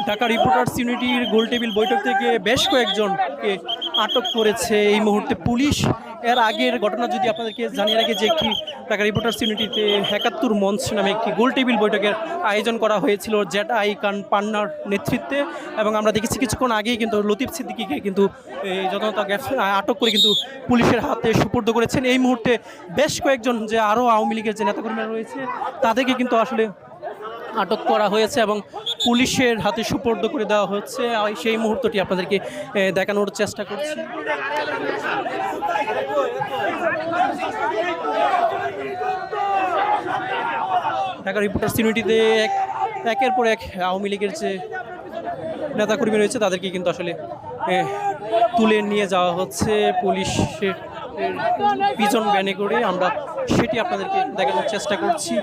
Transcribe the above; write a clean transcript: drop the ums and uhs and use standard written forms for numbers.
Dhaka reporters ইউনিটির গোলটেবিল বৈঠক থেকে বেশ কয়েকজনকে আটক করেছে এই মুহূর্তে পুলিশ। এর আগের ঘটনা যদি আপনাদেরকে জানিয়ে রাখি যে একটি ঢাকা রিপোর্টার্স ইউনিটিতে ৭১ মঞ্চ নামে একটি গোলটেবিল বৈঠকের আয়োজন করা হয়েছিল জেড.আই খান পান্নার নেতৃত্বে, এবং আমরা দেখেছি কিছুক্ষণ আগেই কিন্তু লতিফ সিদ্দিকীকে কিন্তু এই যথাযথ আটক করে কিন্তু পুলিশের হাতে সুপর্দ করেছেন। এই মুহূর্তে বেশ কয়েকজন যে আরও আওয়ামী লীগের যে নেতাকর্মীরা রয়েছে তাদেরকে কিন্তু আসলে আটক করা হয়েছে এবং পুলিশের হাতে সুপর্দ করে দেওয়া হচ্ছে। সেই মুহূর্তটি আপনাদেরকে দেখানোর চেষ্টা করছি। ঢাকা রিপোর্টার্স ইউনিটিতে একের পর এক আওয়ামী লীগের যে নেতাকর্মী রয়েছে তাদেরকে কিন্তু আসলে তুলে নিয়ে যাওয়া হচ্ছে পুলিশের পিজন ভ্যানে করে। আমরা সেটি আপনাদেরকে দেখানোর চেষ্টা করছি।